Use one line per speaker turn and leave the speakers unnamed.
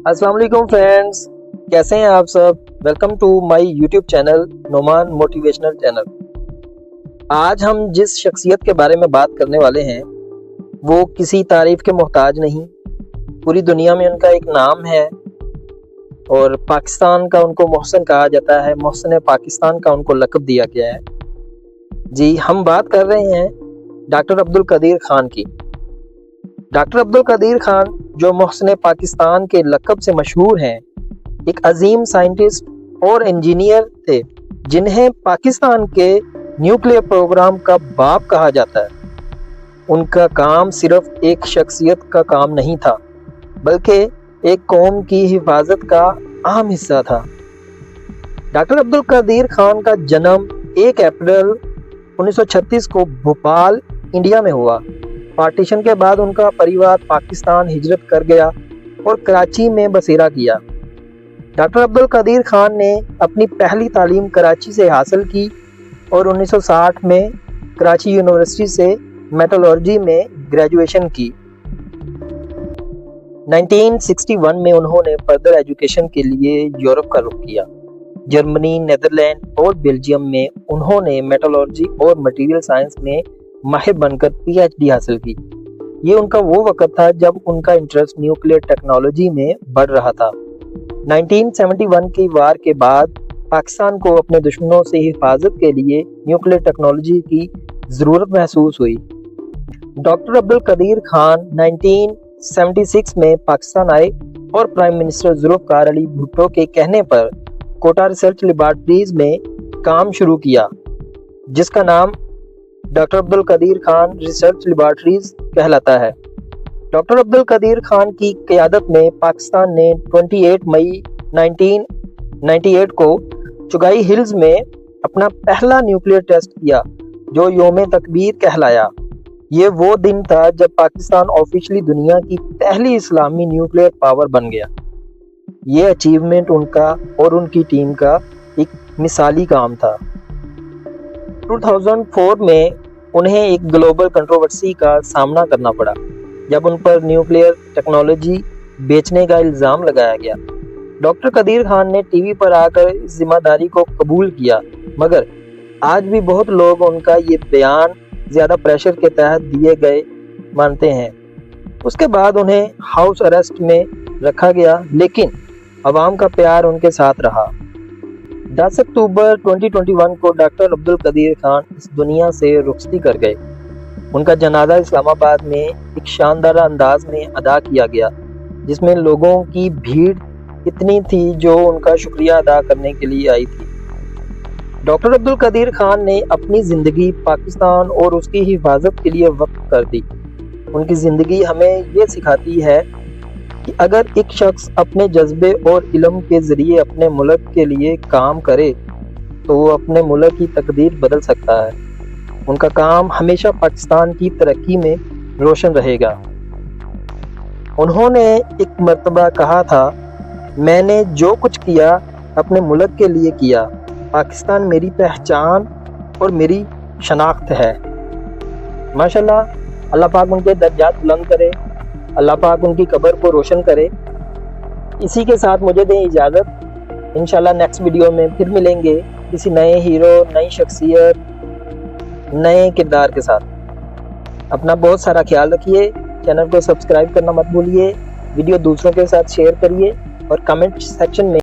अस्सलाम वालेकुम फ्रेंड्स, कैसे हैं आप सब। Welcome to my YouTube channel Noman motivational channel. आज हम जिस शख्सियत के बारे में बात करने वाले हैं वो किसी तारीफ के मोहताज नहीं। पूरी दुनिया में उनका एक नाम है और पाकिस्तान का उनको मोहसिन कहा जाता है। मोहसिन पाकिस्तान का उनको लक़ब दिया गया है। जी, हम बात कर रहे हैं डॉक्टर अब्दुल कदीर खान की। डॉक्टर अब्दुल कदीर खान जो मोहसिन पाकिस्तान के लक़ब से मशहूर हैं, एक अजीम साइंटिस्ट और इंजीनियर थे जिन्हें पाकिस्तान के न्यूक्लियर प्रोग्राम का बाप कहा जाता है। उनका काम सिर्फ एक शख्सियत का काम नहीं था बल्कि एक कौम की हिफाजत का अहम हिस्सा था। डॉक्टर अब्दुल कदीर खान का जन्म 1 अप्रैल 1936 को भोपाल, इंडिया में हुआ। पार्टीशन के बाद उनका परिवार पाकिस्तान हिजरत कर गया और कराची में बसेरा किया। डॉक्टर अब्दुल कदीर खान ने अपनी पहली तालीम कराची से हासिल की और 1960 में कराची यूनिवर्सिटी से मेटलर्जी में ग्रेजुएशन की। 1961 में उन्होंने फर्दर एजुकेशन के लिए यूरोप का रुख किया। जर्मनी, नेदरलैंड और बेल्जियम में उन्होंने मेटलर्जी और मटेरियल साइंस में माहिर बनकर पीएचडी हासिल की। ये उनका वो वक्त था जब उनका इंटरेस्ट न्यूक्लियर टेक्नोलॉजी में बढ़ रहा था। 1971 की वार के बाद पाकिस्तान को अपने दुश्मनों से हिफाजत के लिए न्यूक्लियर टेक्नोलॉजी की ज़रूरत महसूस हुई। डॉक्टर अब्दुल कदीर खान 1976 में पाकिस्तान आए और प्राइम मिनिस्टर जुल्फ़िकार अली भुट्टो के कहने पर कोटा रिसर्च लेबॉर्ट्रीज में काम शुरू किया, जिसका नाम doctor Abdul Qadeer Khan research laboratories कहलाता है। डॉक्टर अब्दुल कदीर खान की क़यादत में पाकिस्तान ने 28 मई 1998 को चुगाई हिल्स में अपना पहला न्यूक्लियर टेस्ट किया जो योम तकबीर कहलाया। ये वो दिन था जब पाकिस्तान ऑफिशियली दुनिया की पहली इस्लामी न्यूक्लियर पावर बन गया। ये अचीवमेंट उनका और उनकी टीम का एक मिसाली काम था। 2004 में उन्हें एक ग्लोबल कंट्रोवर्सी का सामना करना पड़ा जब उन पर न्यूक्लियर टेक्नोलॉजी बेचने का इल्ज़ाम लगाया गया। डॉक्टर कदीर खान ने टीवी पर आकर इस जिम्मेदारी को कबूल किया, मगर आज भी बहुत लोग उनका ये बयान ज़्यादा प्रेशर के तहत दिए गए मानते हैं। उसके बाद उन्हें हाउस अरेस्ट में रखा गया, लेकिन अवाम का प्यार उनके साथ रहा। 10 अक्टूबर 2021 को डॉक्टर अब्दुल कदीर खान इस दुनिया से रुखसती कर गए। उनका जनाजा इस्लामाबाद में एक शानदार अंदाज में अदा किया गया, जिसमें लोगों की भीड़ इतनी थी जो उनका शुक्रिया अदा करने के लिए आई थी। डॉक्टर अब्दुल कदीर खान ने अपनी ज़िंदगी पाकिस्तान और उसकी हिफाजत के लिए वक्फ कर दी। उनकी ज़िंदगी हमें ये सिखाती है कि अगर एक शख्स अपने जज्बे और इल्म के ज़रिए अपने मुल्क के लिए काम करे तो वो अपने मुल्क की तकदीर बदल सकता है। उनका काम हमेशा पाकिस्तान की तरक्की में रोशन रहेगा। उन्होंने एक मर्तबा कहा था, मैंने जो कुछ किया अपने मुल्क के लिए किया। पाकिस्तान मेरी पहचान और मेरी शनाख्त है। माशाल्लाह, अल्लाह पाक उनके दर्जात बुलंद करे, अल्लाह पाक उनकी कब्र को रोशन करे। इसी के साथ मुझे दें इजाज़त। इंशाल्लाह नेक्स्ट वीडियो में फिर मिलेंगे किसी नए हीरो, नई शख्सियत, नए किरदार के साथ। अपना बहुत सारा ख्याल रखिए। चैनल को सब्सक्राइब करना मत भूलिए। वीडियो दूसरों के साथ शेयर करिए और कमेंट सेक्शन में